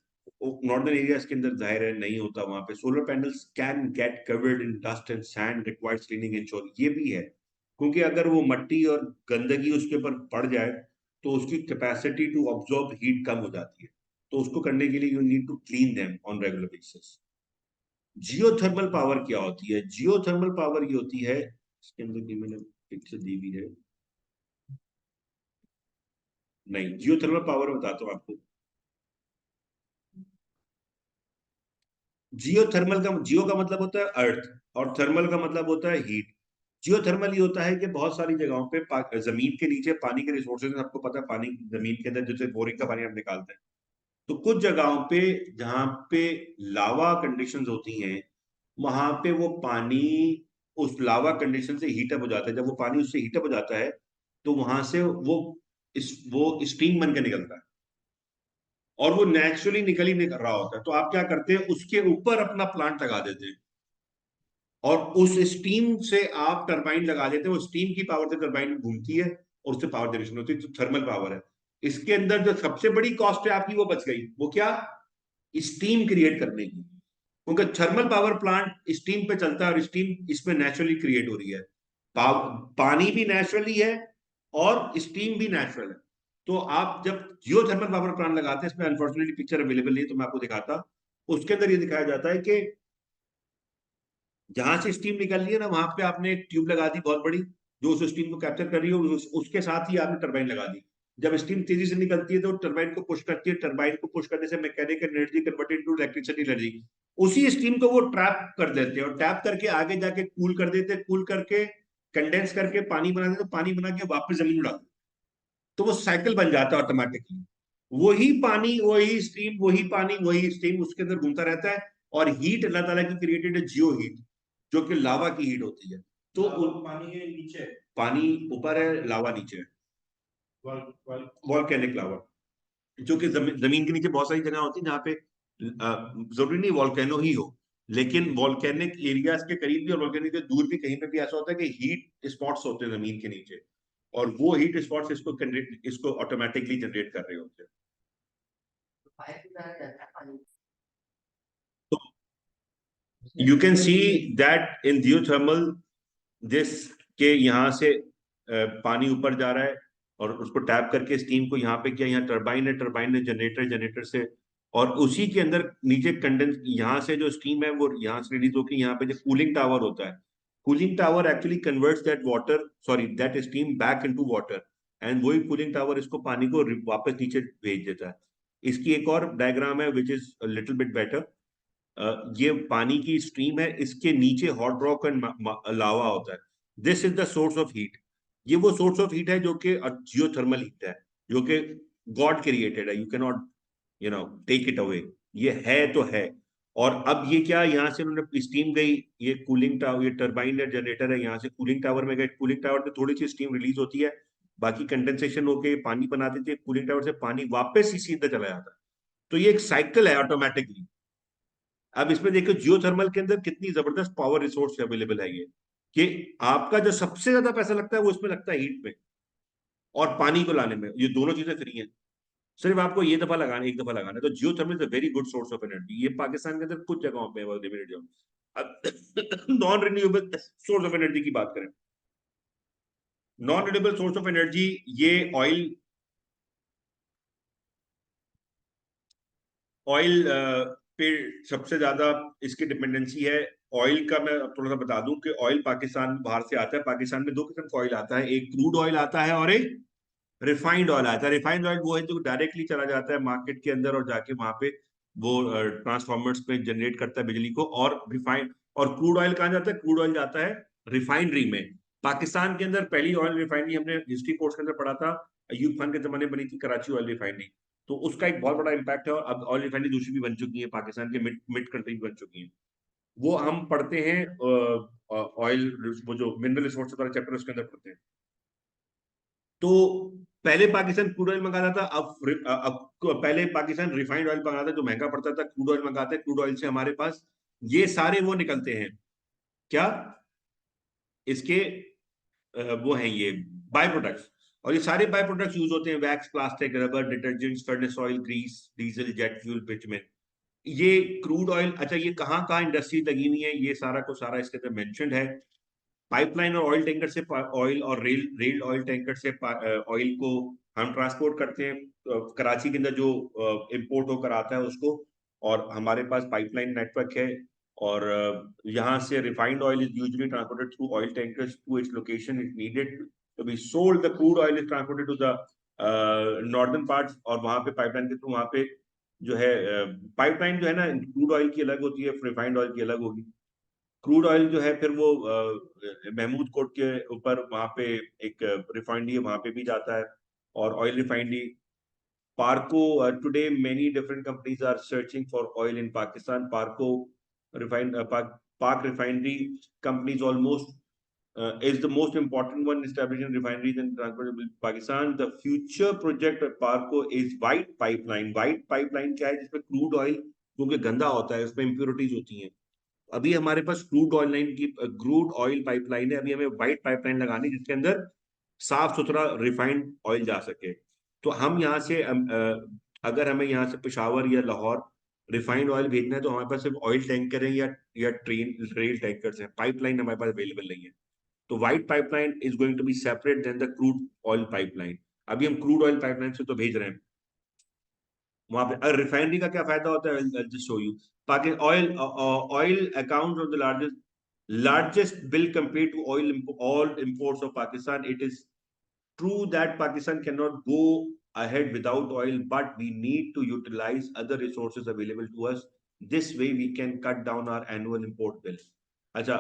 Northern areas के अंदर जाहिर है नहीं होता वहां पे। Solar panels can get covered in dust and sand, requires cleaning and sure. ये भी है क्योंकि अगर वो मट्टी और गंदगी उसके ऊपर पड़ जाए तो उसकी कैपेसिटी टू ऑब्जॉर्ब हीट कम हो जाती है, तो उसको करने के लिए you need to clean them on regular basis. Geothermal power क्या होती है? जियोथर्मल पावर ये होती है, इसके अंदर की मैंने पिक्चर दी हुई है। नहीं, जियोथर्मल पावर बताता हूँ आपको। जियो का मतलब होता है अर्थ, और थर्मल का मतलब होता है हीट। जियोथर्मल ये होता है कि बहुत सारी जगहों पे जमीन के नीचे पानी के रिसोर्सेज, आपको पता है पानी जमीन के अंदर जैसे बोरिंग का पानी हम निकालते हैं, तो कुछ जगहों पे जहां पे लावा कंडीशंस होती हैं, वहां पे वो पानी उस लावा कंडीशन से हीटअप हो जाता है। जब वो पानी उससे हीटअप हो जाता है तो वहां से वो स्टीम बन के निकलता है, और वो नेचुरली निकल ही निकल रहा होता है। तो आप क्या करते हैं, उसके ऊपर अपना प्लांट लगा देते हैं, और उस स्टीम से आप टरबाइन लगा देते हैं। वो स्टीम की पावर से टरबाइन घूमती है और उससे पावर जनरेशन होती है, तो थर्मल पावर है। इसके अंदर जो सबसे बड़ी कॉस्ट है आपकी वो बच गई, वो क्या, स्टीम क्रिएट करने की। क्योंकि थर्मल पावर प्लांट स्टीम पे चलता है, और स्टीम इसमें नेचुरली क्रिएट हो रही है। पानी भी नेचुरली है और स्टीम भी नेचुरल है। तो आप जब जियो थर्मल पावर प्लांट लगाते हैं, इसमें अनफॉर्चुनेटली पिक्चर अवेलेबल नहीं है तो मैं आपको दिखाता, उसके अंदर ये दिखाया जाता है कि जहां से स्टीम निकल रही है ना, वहां पे आपने एक ट्यूब लगा दी बहुत बड़ी, जो उस स्टीम को कैप्चर कर रही है, उसके साथ ही आपने टरबाइन लगा दी। जब स्टीम तेजी से निकलती है तो टरबाइन को पुश करती है, टरबाइन को पुश करने से mechanical energy converted to electricity energy. उसी स्टीम को वो ट्रैप कर देते हैं, और ट्रैप करके आगे जाके कूल कर देते हैं, कूल करके कंडेंस करके पानी बना देते, तो पानी बना के वापस जमीन उड़ा देते। तो वो साइकिल बन जाता है ऑटोमेटिकली। वही पानी वही स्टीम, वही पानी वही स्टीम उसके अंदर घूमता रहता है। और हीट अल्लाह ताला की क्रिएटेड है, जियो हीट, जो कि लावा की हीट होती है। तो पानी है नीचे, पानी ऊपर है, लावा नीचे है, वॉल्केनिक लावा, जो कि जमीन के नीचे बहुत सारी जगह होती है जहाँ पे जरूरी नहीं वॉल्केनो ही हो, लेकिन वॉल्केनिक एरियाज के करीब भी और वॉल्केनिक के दूर भी कहीं पे भी ऐसा होता है कि हीट स्पॉट्स होते हैं जमीन के नीचे, और वो हीट स्पॉट्स इसको ऑटोमेटिकली जनरेट कर रहे होते हैं। तो you can see that in geothermal this, के यहाँ से पानी ऊपर जा रहा है, और उसको टैप करके स्टीम को यहाँ पे किया, यहाँ टरबाइन है, टरबाइन ने जनरेटर, जनरेटर से, और उसी के अंदर नीचे कंडेंस, यहाँ से जो स्टीम है वो यहाँ से रिलीज होकर यहाँ पे जो कूलिंग टावर होता है, cooling tower actually converts that water, sorry that steam back into water, and वही कूलिंग टावर इसको पानी को वापस नीचे भेज देता है। इसकी एक और डायग्राम है which is little bit better. ये पानी की स्ट्रीम है, इसके नीचे हॉट रॉक एंड लावा होता है। This is the source of heat. ये वो सोर्स ऑफ हीट है जो कि जियोथर्मल हीट है, जो कि गॉड क्रिएटेड है, you can not take it away. ये है तो है। और अब ये क्या, यहाँ से उन्होंने स्टीम गई, ये कूलिंग टावर, ये टरबाइन है, जनरेटर है, यहाँ से कूलिंग टावर में गए, कूलिंग टावर में थोड़ी सी स्टीम रिलीज होती है, बाकी कंडेंसेशन होके पानी बना देती है, कूलिंग टावर से पानी वापस इसी अंदर चला जाता है। तो ये एक साइकिल है ऑटोमेटिकली। अब इसमें देखो जियोथर्मल के अंदर कितनी जबरदस्त पावर रिसोर्स अवेलेबल है, ये कि आपका जो सबसे ज्यादा पैसा लगता है वो इसमें लगता है हीट में और पानी को लाने में, ये दोनों चीजें फ्री हैं। सिर्फ आपको ये दफा लगाना, एक दफा लगाना है। तो geothermal is a very good source of energy. ये पाकिस्तान के अंदर कुछ जगहों पे लिमिटेड जो non renewable source of energy की बात करें, non renewable source of energy, ये ऑयल, ऑयल पे सबसे ज्यादा इसकी डिपेंडेंसी है। ऑयल का मैं अब थोड़ा सा बता दूं कि ऑयल पाकिस्तान बाहर से आता है। पाकिस्तान में दो किस्म का ऑयल आता है, एक क्रूड ऑयल आता है और एक रिफाइंड ऑयल आता है। रिफाइंड ऑयल वो है जो डायरेक्टली चला जाता है मार्केट के अंदर और जाके वहां पे वो ट्रांसफॉर्मर्स पे जनरेट करता है बिजली को। और रिफाइंड और क्रूड ऑयल कहाँ जाता है, क्रूड ऑयल जाता है रिफाइनरी में। पाकिस्तान के अंदर पहली ऑयल रिफाइनरी हमने हिस्ट्री कोर्स के अंदर पढ़ा था, अयूब खान के जमाने में बनी थी कराची ऑयल रिफाइनरी। तो उसका एक बहुत बड़ा इम्पैक्ट है, और अब ऑयल रिफाइनरी दूसरी भी बन चुकी है, पाकिस्तान के मिड मिड कंट्री बन चुकी है। वो हम पढ़ते हैं ऑयल, वो जो मिनरल रिसोर्स वाला चैप्टर उसके अंदर पढ़ते हैं। तो पहले पाकिस्तान क्रूड ऑयल मंगाता था, अब पहले पाकिस्तान रिफाइंड ऑयल मंगाता था जो महंगा पड़ता था, क्रूड ऑयल मंगाते हैं, क्रूड ऑयल से हमारे पास ये सारे वो निकलते हैं, क्या इसके वो हैं ये बाय प्रोडक्ट्स। और ये सारे बाय प्रोडक्ट्स यूज होते हैं, wax, plastic, rubber, detergents, furnace oil, grease, diesel, jet fuel, bitumen. ये क्रूड ऑयल, अच्छा ये कहाँ कहाँ इंडस्ट्री लगी हुई है, ये सारा को सारा इसके अंदर मेंशन्ड है। पाइपलाइन और ऑयल टैंकर से ऑयल, और रेल रेल ऑयल टैंकर से ऑयल को हम ट्रांसपोर्ट करते हैं कराची के अंदर जो इंपोर्ट होकर आता है उसको। और हमारे पास पाइपलाइन नेटवर्क है, और यहाँ से refined oil is usually transported through oil tankers to its location it needed to be sold. The crude oil is transported to the northern part, और वहां पे पाइपलाइन के थ्रू वहां पे जो है पाइपलाइन जो है ना, क्रूड ऑयल की अलग होती है, रिफाइंड ऑयल की अलग होगी। क्रूड ऑयल जो है फिर वो महमूद कोट के ऊपर वहां पे एक रिफाइनरी है, वहां पे भी जाता है, और oil refinery PARCO. Today many different companies are searching for oil in Pakistan. PARCO refine Pak refinery companies almost is the most important one establishing refineries and transport in Pakistan. The future project of Parco is white pipeline. White pipeline क्या है? जिसमें crude oil क्योंकि गंदा होता है, उसमें impurities होती हैं। अभी हमारे पास क्रूड ऑयल पाइपलाइन है, अभी हमें व्हाइट पाइपलाइन लगानी है जिसके अंदर साफ सुथरा रिफाइंड ऑयल जा सके। तो हम यहाँ से अगर हमें यहाँ से पेशावर या लाहौर रिफाइंड ऑयल भेजना है तो हमारे पास सिर्फ ऑयल टैंकर है या ट्रेन रेल टैंकर्स हैं, पाइपलाइन हमारे पास अवेलेबल नहीं है। तो white pipeline is going to be separate than the crude oil pipeline. अभी हम क्रूड ऑयल पाइपलाइन से तो भेज रहे हैं वहां पे। अगर रिफाइनरी का क्या फायदा होता है, just show you. Pakistan oil account of the largest bill compare to oil all imports of Pakistan. It is true that Pakistan cannot go ahead without oil, but we need to utilize other resources available to us. This way we can cut down our annual import bill. अच्छा,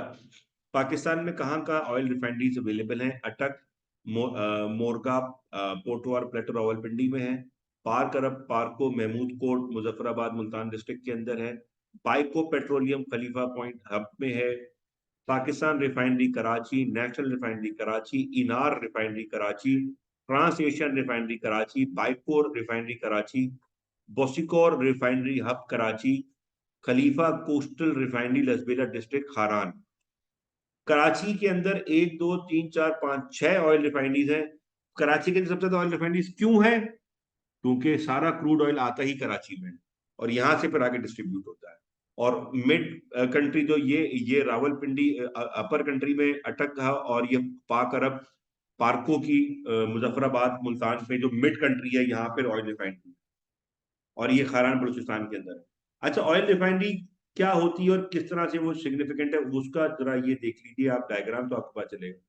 पाकिस्तान में कहाँ कहाँ oil refineries available हैं? अटक, मोरगा, Potwar, platter, Rawalpindi में है। Park अरब, पार्को, Mahmood coat, Muzaffarabad, Multan district के अंदर है। बाइको पेट्रोलियम खलीफा पॉइंट हब में है। Pakistan refinery Karachi, national refinery Karachi, Enar refinery Karachi, trans Asian refinery Karachi, Byco refinery Karachi, Bosicor refinery Hub Karachi, Khalifa coastal refinery Lasbela district Kharan. Karachi के अंदर 1 2 3 4 5 6 ऑयल रिफाइनरीज हैं। कराची के अंदर सबसे ज्यादा ऑयल रिफाइनरीज क्यों है? क्योंकि सारा क्रूड ऑयल आता ही कराची में और यहां से फिर आगे डिस्ट्रीब्यूट होता है। और मिड कंट्री जो ये रावलपिंडी अपर कंट्री में अटक था, और ये पाक अरब पार्कों की मुजफ्फराबाद मुल्तान पे जो मिड कंट्री है, यहाँ पे ऑयल रिफाइनरी, और ये खारान बलूचिस्तान के अंदर है। अच्छा, ऑयल रिफाइनरी क्या होती है और किस तरह से वो सिग्निफिकेंट है, उसका जरा ये देख लीजिए आप डायग्राम, तो आपको पता चलेगा।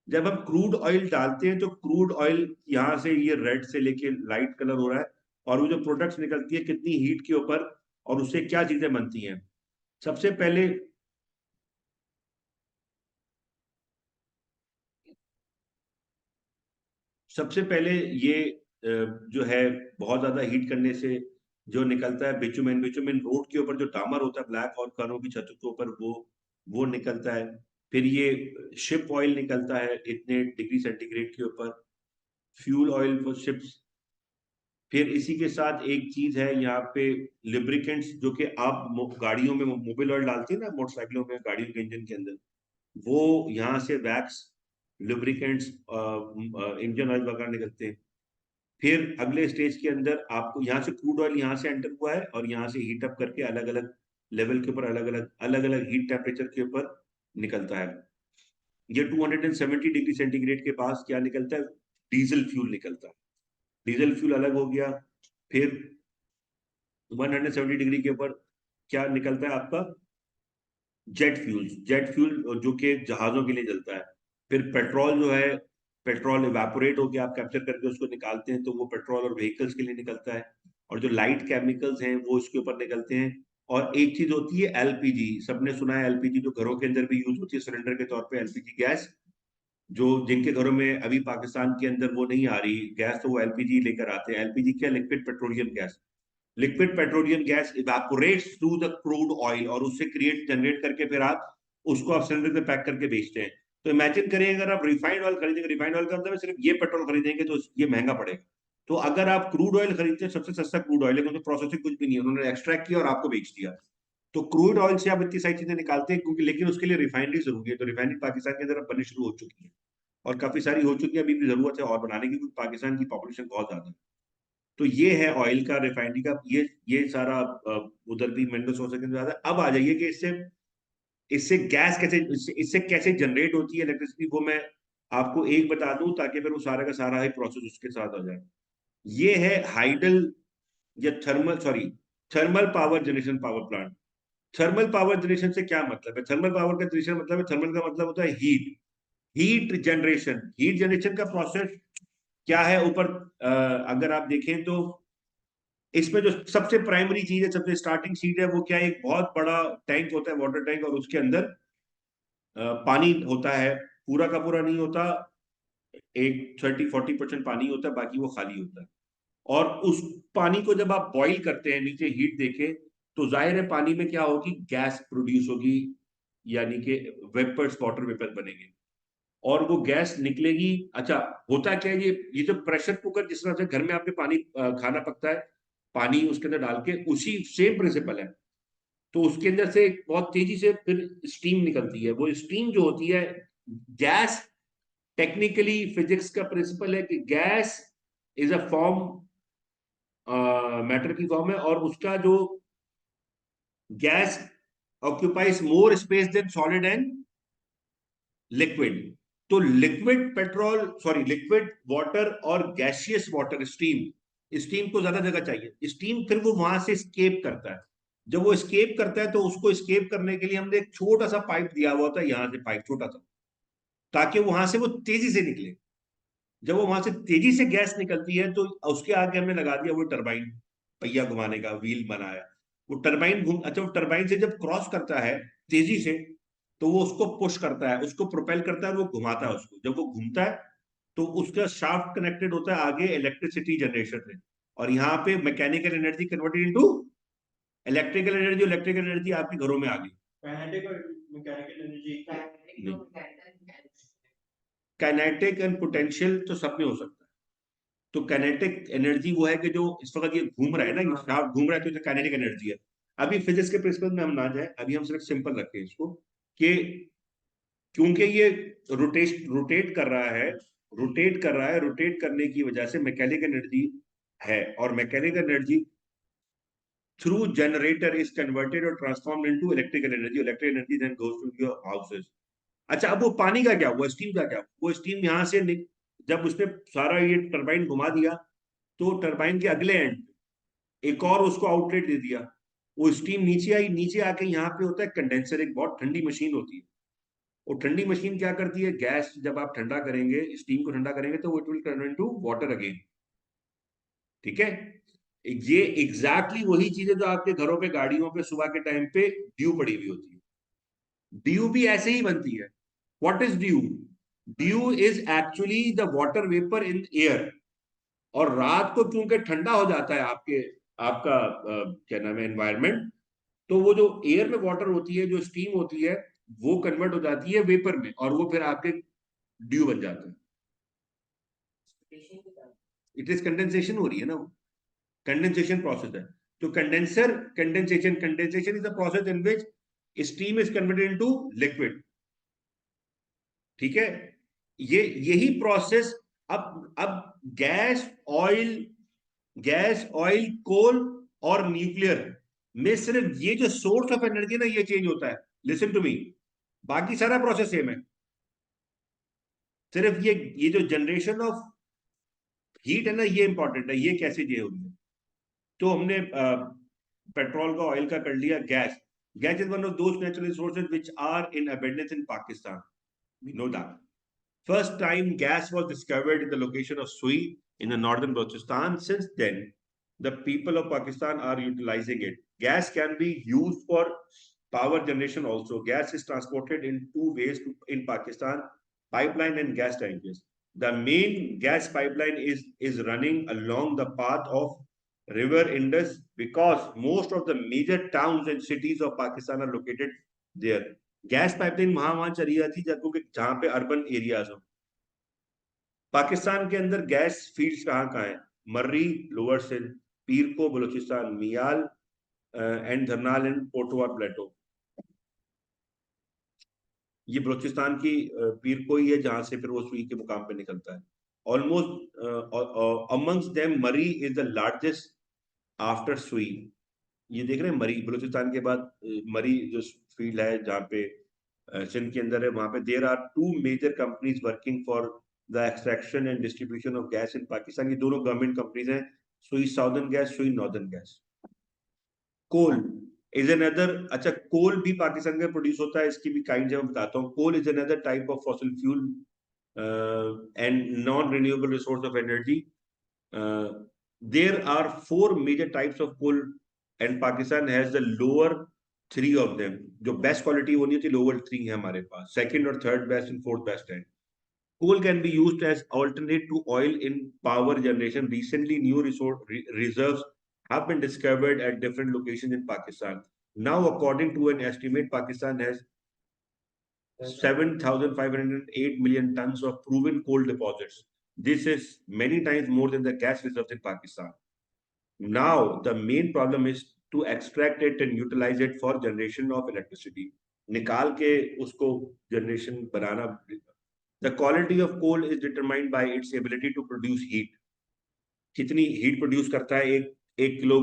जब हम क्रूड ऑयल डालते हैं तो क्रूड ऑयल यहाँ से ये रेड से लेके लाइट कलर हो रहा है, और वो जो प्रोडक्ट्स निकलती है कितनी हीट के ऊपर, और उससे क्या चीजें बनती हैं। सबसे पहले सबसे पहले ये जो है बहुत ज्यादा हीट करने से जो निकलता है बिचुमेन। बिचुमेन रोड के ऊपर जो डामर होता है ब्लैक, और कारों की छतों के ऊपर वो निकलता है। फिर ये शिप ऑयल निकलता है इतने डिग्री सेंटीग्रेड के ऊपर, फ्यूल ऑयल फॉर शिप्स। फिर इसी के साथ एक चीज है यहाँ पे लिब्रिकेंट्स, जो कि आप गाड़ियों में मोबिल ऑयल डालते हैं ना, मोटरसाइकिलों में, गाड़ियों के इंजन के अंदर, वो यहाँ से वैक्स, लुब्रिकेंट्स, इंजन ऑयल वगैरह निकलते हैं। फिर अगले स्टेज के अंदर आपको यहाँ से क्रूड ऑयल यहाँ से एंटर हुआ है, और यहाँ से हीट अप करके अलग अलग लेवल के ऊपर अलग अलग हीट टेम्परेचर के ऊपर निकलता है। ये 270 डिग्री सेंटीग्रेड के पास क्या निकलता है? डीजल फ्यूल निकलता है। डीजल फ्यूल अलग हो गया। फिर 170 डिग्री के ऊपर क्या निकलता है आपका? जेट फ्यूल जो कि जहाजों के लिए जलता है। फिर पेट्रोल जो है, पेट्रोल इवेपोरेट होकर आप कैप्चर करके उसको निकालते हैं, तो वो पेट्रोल और व्हीकल्स के लिए निकलता है। और जो लाइट केमिकल्स हैं वो इसके ऊपर निकलते हैं। और एक चीज होती है एलपीजी, सबने सुना है एलपीजी, जो घरों के अंदर भी यूज होती है सिलेंडर के तौर पे, एलपीजी गैस। जो जिनके घरों में अभी पाकिस्तान के अंदर वो नहीं आ रही गैस, तो वो एलपीजी लेकर आते हैं। एलपीजी क्या? Liquid petroleum gas. Liquid petroleum gas evaporates through the crude oil, और उससे क्रिएट जनरेट करके फिर आप उसको आप सिलेंडर में पैक करके बेचते हैं। तो इमेजिन करिए, अगर आप रिफाइंड ऑयल खरीदेंगे, रिफाइंड ऑयल का मतलब सिर्फ ये पेट्रोल खरीदेंगे तो ये महंगा पड़ेगा। तो अगर आप क्रूड ऑयल खरीदते हैं, सबसे सस्ता क्रूड ऑयल है, क्योंकि प्रोसेसिंग कुछ भी नहीं है, उन्होंने एक्सट्रैक्ट किया और आपको बेच दिया। तो क्रूड ऑयल से आप इतनी सारी चीजें निकालते हैं, क्योंकि लेकिन उसके लिए रिफाइनरी जरूरी है। तो रिफाइनरी पाकिस्तान के अंदर अब बननी शुरू हो चुकी है, और काफी सारी हो चुकी है। अभी भी जरूरत है और बनाने की, क्योंकि पाकिस्तान की पॉपुलेशन बहुत ज्यादा है। तो ये है ऑयल का, रिफाइनरी का, ये सारा उधर भी मिनरल सोर्स के ज्यादा। अब आ जाइए कि इससे इससे गैस कैसे, इससे कैसे जनरेट होती है इलेक्ट्रिसिटी, वो मैं आपको एक बता दूं, ताकि फिर वो सारा का सारा ही प्रोसेस उसके साथ आ जाए। ये है हाइडल या thermal, sorry, thermal power generation power plant. Thermal power generation से क्या मतलब है? थर्मल पावर का जनरेशन मतलब है, थर्मल का मतलब होता है हीट। हीट जनरेशन का प्रोसेस क्या है ऊपर, अगर आप देखें तो इसमें जो सबसे प्राइमरी चीज है, सबसे स्टार्टिंग चीज है, वो क्या है, एक बहुत बड़ा टैंक होता है, वाटर टैंक, और उसके अंदर पानी होता है, पूरा का पूरा नहीं होता, एक 30-40% पानी होता है, बाकी वो खाली होता है। और उस पानी को जब आप बॉईल करते हैं, नीचे हीट देके, तो जाहिर है पानी में क्या होगी, गैस प्रोड्यूस होगी, यानी कि वेपर्स, वाटर वेपर बनेंगे, और वो गैस निकलेगी। अच्छा, होता क्या है, ये जो प्रेशर कुकर, जिस तरह से घर में आपके पानी खाना पकता है, पानी उसके अंदर डाल के, उसी सेम प्रिंसिपल है। तो उसके अंदर से बहुत तेजी से फिर स्टीम निकलती है। वो स्टीम जो होती है, गैस, टेक्निकली फिजिक्स का प्रिंसिपल है कि gas is a form, matter की फॉर्म है, और उसका जो gas occupies more space than solid and liquid. तो liquid petrol, sorry, liquid water और गैसियस वाटर, स्टीम, स्टीम को ज्यादा जगह चाहिए। स्टीम फिर वो वहां से स्केप करता है। जब वो स्केप करता है, तो उसको स्केप करने के लिए हमने एक छोटा सा पाइप दिया हुआ होता है, यहां से पाइप छोटा सा, ताकि वहां से वो तेजी से निकले। जब वो वहां से तेजी से गैस निकलती है, तो उसके आगे हमने लगा दिया वो टरबाइन, पहिया घुमाने का व्हील बनाया। वो टरबाइन घूम, अच्छा, वो टरबाइन से जब क्रॉस करता है तेजी से, तो वो उसको पुश करता है, उसको प्रोपेल करता है, और वो घुमाता है उसको। जब वो घूमता है, तो उसका शाफ्ट कनेक्टेड होता है आगे इलेक्ट्रिसिटी जनरेशन में, और यहाँ पे mechanical energy converted into electrical energy. Electrical energy आपके घरों में आ गई। काइनेटिक और mechanical energy, kinetic and potential तो सब में हो सकता है। तो काइनेटिक एनर्जी वो है कि जो इस वक्त ये घूम रहा है ना, ये शाफ्ट घूम रहा है, तो काइनेटिक एनर्जी है। अभी फिजिक्स के प्रिंसिपल में हम ना जाए, अभी हम सिर्फ सिंपल रखें इसको, कि क्योंकि ये रोटेट कर रहा है, रोटेट करने की वजह से मैकेनिकल एनर्जी है, और mechanical energy through generator is converted और transformed into electrical energy. Electrical energy then goes to your houses. अच्छा, अब वो पानी का क्या हुआ, स्टीम का क्या हुआ? वो स्टीम यहाँ से जब उसने सारा ये टरबाइन घुमा दिया, तो टरबाइन के अगले एंड एक और उसको आउटलेट दे दिया, वो स्टीम नीचे आई, नीचे आके यहाँ पे होता है कंडेंसर, एक बहुत ठंडी मशीन होती है। वो ठंडी मशीन क्या करती है, गैस जब आप ठंडा करेंगे, स्टीम को ठंडा करेंगे, तो it will turn into water again. ठीक है, ये एग्जैक्टली वही चीजें जो आपके घरों पे, गाड़ियों पे सुबह के टाइम पे ड्यू पड़ी हुई होती है। ड्यू भी ऐसे ही बनती है। What is due? Due is actually the water vapour in air. और रात को क्योंकि ठंडा हो जाता है आपके, आपका क्या नाम है, एनवायरमेंट, तो वो जो एयर में वाटर होती है, जो स्टीम होती है, वो कन्वर्ट हो जाती है वेपर में, और वो फिर आपके ड्यू बन जाता है। इट इज कंडेंसेशन हो रही है ना, वो कंडेंसेशन प्रोसेस है। तो condensation is the process in which steam is converted into liquid. ठीक है, ये यही प्रोसेस। अब गैस, ऑयल, कोल और न्यूक्लियर में सिर्फ ये जो सोर्स ऑफ एनर्जी ना, ये चेंज होता है। लिसन टू मी, बाकी सारा प्रोसेस सेम है। सिर्फ ये जो जनरेशन ऑफ हीट है ना, ये इंपॉर्टेंट है, ये कैसे ये हो रही है। तो हमने पेट्रोल का, ऑयल का कर लिया। Gas, gas is one of those natural resources which are in abundance in Pakistan, we know that. First time gas was discovered in the location of Sui in the northern Balochistan. Since then, the people of Pakistan are utilizing it. Gas can be used for power generation also. Gas is transported in two ways in Pakistan: pipeline and gas tankers. The main gas pipeline is running along the path of River Indus, because most of the major towns and cities of Pakistan are located there. Gas pipeline वहां चली जाती है जहां पे urban areas हो। पाकिस्तान के अंदर gas fields कहाँ कहाँ है? मर्री, लोअर सिंध, पीर को बलूचिस्तान, मियाल एंड धरनाल एंड पोटवा प्लेटो। ये बलूचिस्तान की पीर को ही है, जहां से फिर वो सुई के मुकाम पे निकलता है। ऑलमोस्ट अमंग्स देम मरी इज द लार्जेस्ट आफ्टर सुई। ये देख रहे हैं, मरी बलूचिस्तान के बाद मरी जो फील्ड है, जहाँ पे सिंध के अंदर है, वहां पे there are two major companies working for the extraction and distribution of gas in Pakistan. की दोनों गवर्नमेंट कंपनीज हैं, Sui southern gas, Sui northern gas. Coal is another, अच्छा, कोल भी पाकिस्तान में प्रोड्यूस होता है, इसकी भी काइंड है, मैं बताता हूँ। Coal is another type of fossil fuel and non-renewable resource of energy. There are four major types of coal, and Pakistan has the lower three of them. जो best quality वो नहीं होती, lower three है हमारे पास. Second और third best and fourth best है. Coal can be used as alternate to oil in power generation. Recently, new reserves have been discovered at different locations in Pakistan. Now, according to an estimate, Pakistan has 7,508 million tons of proven coal deposits. This is many times more than the gas reserves in Pakistan. Now, the main problem is to extract it and utilize it for generation of electricity. निकाल के उसको generation banana. The quality of coal is determined by its ability to produce heat. कितनी heat produce करता है एक kilo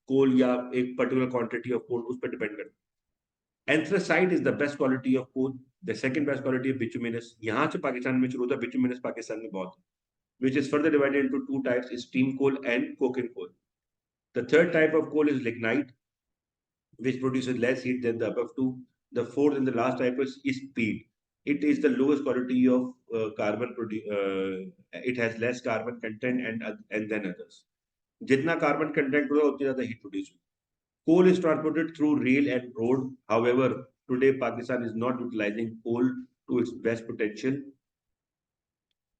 coal या एक particular quantity of coal, उस पर depend करता है. Anthracite is the best quality of coal. The second best quality of bituminous. यहाँ से पाकिस्तान में शुरू होता है, bituminous पाकिस्तान में बहुत, which is further divided into two types: steam coal and coking coal. The third type of coal is lignite, which produces less heat than the above two. The fourth and the last type is peat. It is the lowest quality of carbon. It has less carbon content and then others. जितना carbon content होगा उतनी ज़्यादा heat produce. Coal is transported through rail and road. However, today Pakistan is not utilizing coal to its best potential.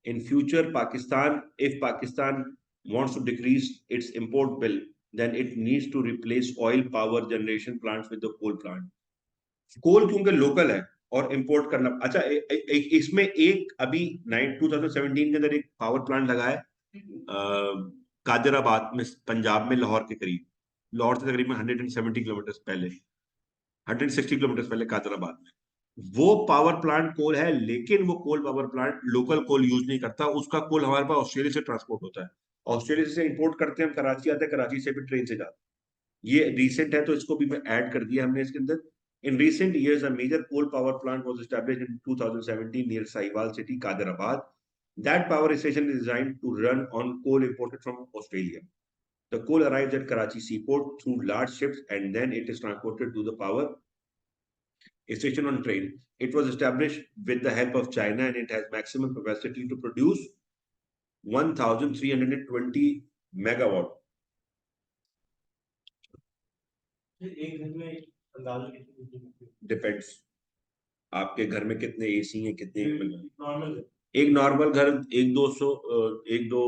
In future, if Pakistan wants to decrease its import bill, then it needs to replace oil power generation plants with the coal plant. कोल क्योंकि local है और import करना अच्छा इसमें एक अभी 2017 के अंदर एक पावर प्लांट लगा है कादराबाद में, पंजाब में, लाहौर के करीब. लाहौर से तकरीबन 170 किलोमीटर पहले, 160 किलोमीटर पहले कादराबाद में. वो पावर प्लांट कोल है, लेकिन वो कोल पावर प्लांट लोकल कोल यूज नहीं करता. उसका कोल हमारे पास ऑस्ट्रेलिया से ट्रांसपोर्ट होता है, ऑस्ट्रेलिया से इंपोर्ट करते हैं, हम कराची आते हैं, कराची से भी ट्रेन से जाते हैं. ये रिसेंट है तो इसको भी ऐड कर दिया हमने इसके अंदर. In recent years, a major coal power plant was established in 2017 near Sahiwal city, Kaderabad. That power station is designed to run on coal imported from Australia. The coal arrives at Karachi seaport through large ships and then it is transported to the power station on train. It was established with the help of China and it has maximum capacity to produce 1,320 megawatt. Depends आपके घर में कितने AC हैं, कितने एक normal घर 1-2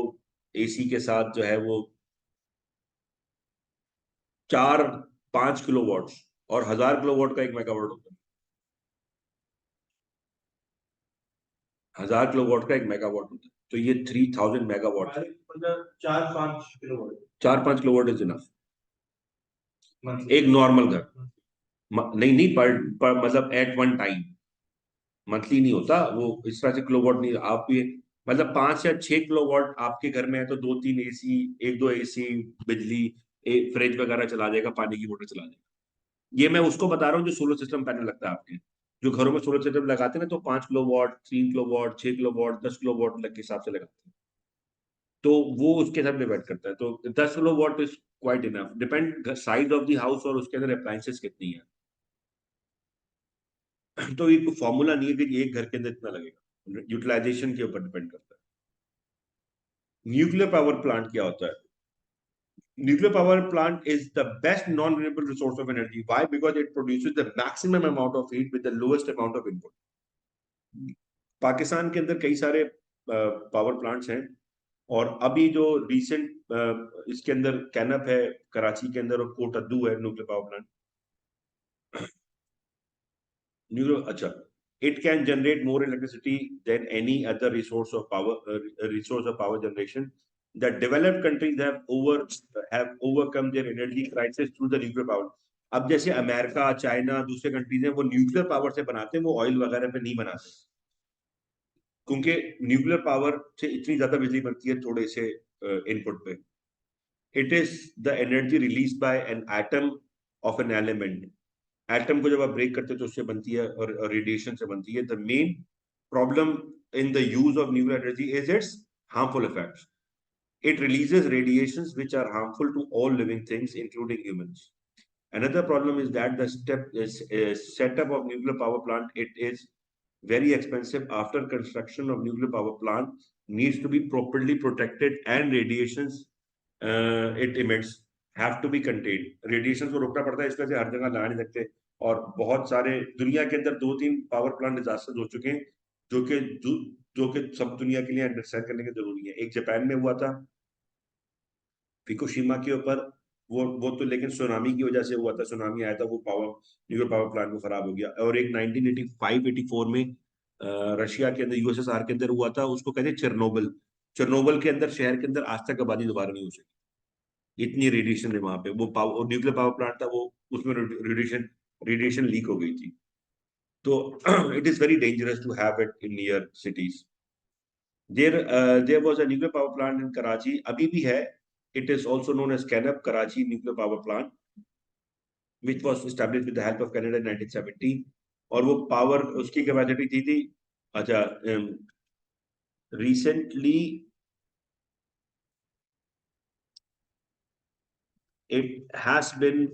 AC के साथ जो है वो 4-5 किलोवाट और 1000 किलोवाट का 1 मेगावाट होता है. 1000 किलोवाट का 1 मेगावाट होता है, तो ये 3000 मेगावाट. 4-5 kilowatt is enough. एक नॉर्मल घर नहीं पर मतलब एट वन टाइम मंथली नहीं होता वो इस तरह से किलोवाट नहीं. आप ये मतलब 5 या 6 किलोवाट आपके घर में है तो 2-3 एसी, 1-2 एसी, बिजली, फ्रिज वगैरह चला जाएगा, पानी की मोटर चला जाएगा. ये मैं उसको बता रहा हूँ जो सोलर सिस्टम पैनल लगता है आपके, जो घरों में सोलर सिस्टम लगाते हैं ना, तो 5 किलोवाट, 3 किलोवाट, 6 किलोवाट, 10 किलोवाट के हिसाब से लगाते हैं, तो वो उसके साथ डिपेंड करता है. तो 10 kilowatt is quite enough. Depend size of the house और उसके अंदर अप्लायंसेस कितनी है. तो ये फॉर्मूला नहीं है कि एक घर के अंदर इतना लगेगा, यूटिलाइजेशन के ऊपर डिपेंड करता है. न्यूक्लियर पावर प्लांट क्या होता है? Nuclear power plant is the best non-renewable resource of energy. Why? Because it produces the maximum amount of heat with the lowest amount of input. Pakistan के अंदर कई सारे पावर प्लांट्स हैं और अभी जो रिसेंट इसके अंदर कैनप है कराची के अंदर और कोटद्दू है न्यूक्लियर पावर प्लांट. अच्छा, it can generate more electricity than any other resource of power generation. The developed countries have overcome their energy crisis through the nuclear power. अब जैसे अमेरिका, चाइना, दूसरे कंट्रीज हैं वो न्यूक्लियर पावर से बनाते हैं, वो ऑयल वगैरह पे नहीं बनाते, क्योंकि न्यूक्लियर पावर से इतनी ज्यादा बिजली बनती है थोड़े से इनपुट पे. It is the energy released by an atom of an element. Atom को जब आप ब्रेक करते हो तो उससे बनती है और रेडिएशन से बनती है. The main problem in the use of nuclear energy is its harmful effects. It releases radiations which are harmful to all living things including humans. Another problem is that the setup of nuclear power plant, it is very expensive. After construction of nuclear power plant needs to be properly protected, and radiations it emits have to be contained. Radiations को रोकना पड़ता है, इस वजह से हर जगह लगा नहीं सकते। और बहुत सारे दुनिया के अंदर 2-3 पावर प्लांट डिजास्टर हो चुके हैं, जो कि जो कि सब दुनिया के लिए अंडरस्टैंड करने की जरूरी है। एक जापान में हुआ था फिकुशिमा के ऊपर, वो तो लेकिन सुनामी की वजह से हुआ था, सुनामी आया था, वो न्यूक्लियर पावर प्लांट को खराब हो गया। और एक 1985-84 में रशिया के अंदर, यूएसएसआर के अंदर हुआ था, उसको कहते हैं चेरनोबिल। चेरनोबिल के अंदर, शहर के अंदर आज तक आबादी दोबारा नहीं हो सकी, इतनी रेडिएशन है वहां पे। वो न्यूक्लियर पावर प्लांट था, वो उसमें रेडिएशन रेडिएशन लीक हो गई थी। तो it is very dangerous to have it in near cities. There was a nuclear power plant in Karachi, अभी भी है। It is also known as KANUPP Karachi nuclear power plant, which was established with the help of Canada in 1970। और वो power, उसकी capacity थी अच्छा, recently it has been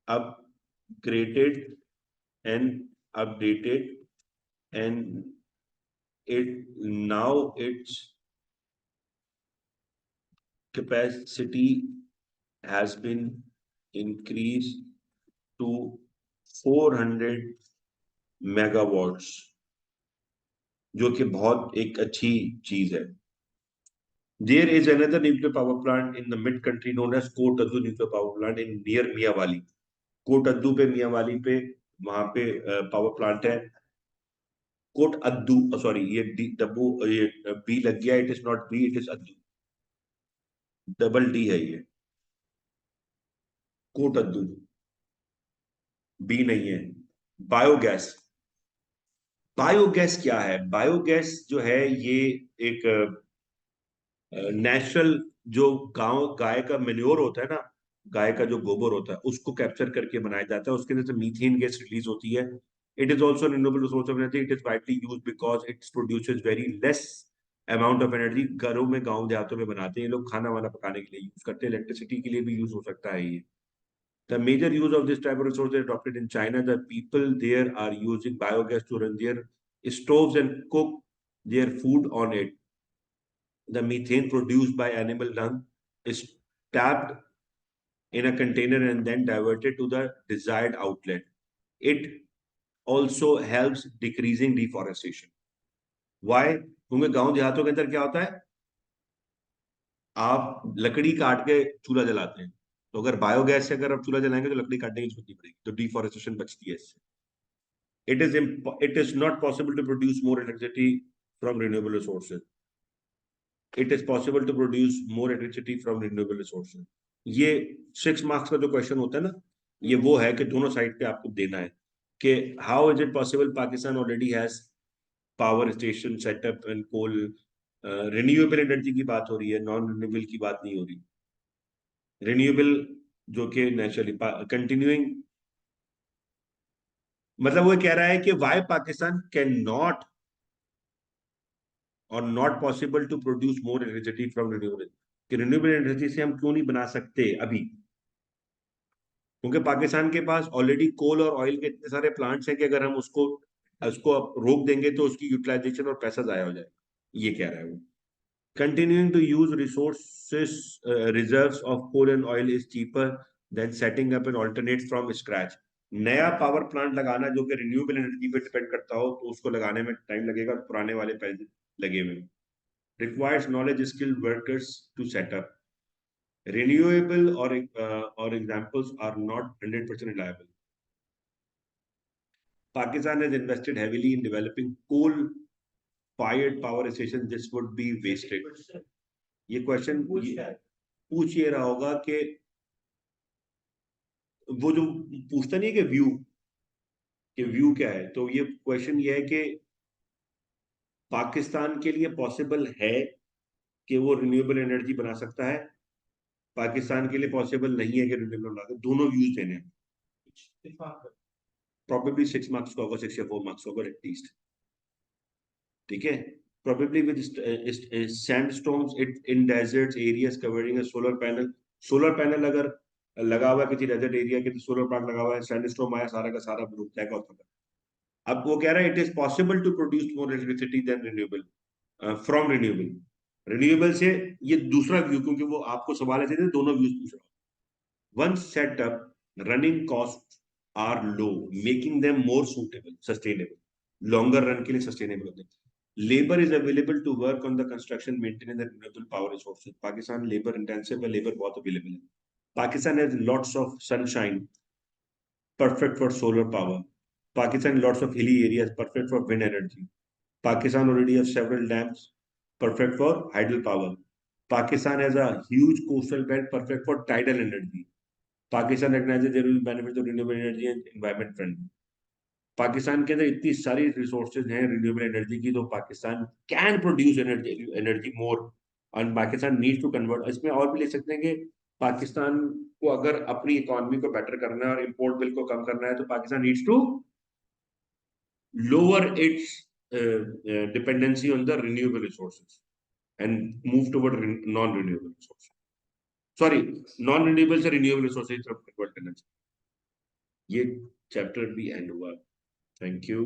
upgraded and updated, and its capacity has been increased to 400 megawatts, जो कि बहुत एक अच्छी चीज है। There is another nuclear power plant in the mid country known as Kot Addu nuclear power plant in near Miawali। Kot Addu पे, मियावाली पे, वहां पे पावर प्लांट है। कोट अद्दू, सॉरी, ये डब्बू, ये बी लग गया, it is not B, it is Addu, double D है ये, कोट अद्दू, बी नहीं है। बायोगैस, बायोगैस क्या है? बायोगैस जो है ये एक नेचुरल, जो गाय का मेन्योर होता है ना, गाय का जो गोबर होता है, उसको कैप्चर करके बनाया जाता है, उसके अंदर से मीथेन गैस रिलीज होती है। It is also renewable resource of energy. It is widely use because it produces very less amount of energy. घरों में, गांव देहातों में बनाते हैं लोग, खाना वाना पकाने के लिए यूज करते हैं, इलेक्ट्रिसिटी के लिए भी यूज हो सकता है ये। The major use of this type of resource is adopted in China. The people there are using biogas to run their stoves and cook their food on it. The methane produced by animal dung is tapped in a container and then diverted to the desired outlet. It also helps decreasing deforestation. Why? क्योंकि गांव देहातों के अंदर क्या होता है, आप लकड़ी काट के चूल्हा जलाते हैं, तो अगर बायोगैस से अगर आप चूल्हा जलाएंगे तो लकड़ी काटने की जरूरत नहीं पड़ेगी, तो डिफॉरेस्टेशन बचती है इससे। It is not possible to produce more electricity from renewable resources. It is possible to produce more electricity from renewable resources. ये 6 मार्क्स का जो क्वेश्चन होता है ना, ये वो है कि दोनों साइड पे आपको देना है कि how is it possible Pakistan already has power station setup and coal. Renewable energy की बात हो रही है, नॉन रिन्यूएबल की बात नहीं हो रही। रिन्यूएबल जो कि नेचुरली कंटिन्यूइंग, मतलब वो कह रहा है कि वाई पाकिस्तान कैन नॉट और not possible to produce more electricity from renewable, कि रिन्यूएबल एनर्जी से हम क्यों नहीं बना सकते अभी? क्योंकि पाकिस्तान के पास ऑलरेडी कोल और ऑयल के इतने सारे प्लांट्स हैं कि अगर हम उसको उसको रोक देंगे तो उसकी यूटिलाइजेशन और पैसा जाया हो जाएगा, ये कह रहा है वो। Continuing to use resources reserves of coal and oil is cheaper than setting up an alternate from scratch. नया पावर प्लांट लगाना जो कि रिन्यूएबल एनर्जी पे डिपेंड करता हो, तो उसको लगाने में टाइम लगेगा, पुराने वाले पैसे लगे हुए। requires knowledge skilled workers to set up. Renewable or examples are not 100% reliable. Pakistan has invested heavily in developing coal-fired power stations. This would be wasted. ये क्वेश्चन पूछ ये रहा होगा कि वो जो पूछता नहीं है कि व्यू क्या है, तो ये क्वेश्चन ये है कि पाकिस्तान के लिए पॉसिबल है कि वो रिन्यूएबल एनर्जी बना सकता है, पाकिस्तान के लिए पॉसिबल नहीं है कि रिन्यूएबल बना सकता, दोनों व्यूज देने हैं। Probably 6 marks का होगा, 6 या 4 marks का होगा एटलीस्ट, ठीक है। Probably with sandstones in deserts areas covering a solar panel. Solar panel अगर लगा हुआ है किसी डेजर्ट एरिया के, तो सोलर प्लांट लगा हुआ है, सैंडस्टोन आया, सारा का सारा डूब जाएगा उसका। अब वो कह रहा है it is possible to produce more electricity than renewable, from renewable. Renewable से ये दूसरा व्यू, क्योंकि वो आपको सवाल ऐसे थे, दोनों व्यूज पूछ रहा हूँ। Once set up, running cost are low, making them more suitable, sustainable, longer run के लिए सस्टेनेबल होते हैं। Labour is available to work on the construction maintenance and renewable power resources. Pakistan labour intensive है, labour बहुत available है। Pakistan has lots of sunshine, perfect for solar power. Pakistan lots of hilly areas, perfect for wind energy. Pakistan already has several dams, perfect for hydel power. Pakistan has a huge coastal belt, perfect for tidal energy. Pakistan recognizes there will be benefits of renewable energy and environment friendly. Pakistan के अंदर इतनी सारी resources हैं renewable energy की, तो Pakistan can produce energy मोर, और Pakistan needs to convert. इसमें और भी लिख सकते हैं कि पाकिस्तान को अगर अपनी इकोनॉमी को बेटर करना है और इंपोर्ट बिल को कम करना है, तो Pakistan needs to lower its dependency on the renewable resources and move toward non renewable resources, sorry, non renewable से रिन्यूएबल रिसोर्सेज तरफ कन्वर्ट करना चाहिए। ये चैप्टर भी एंड हुआ। Thank you.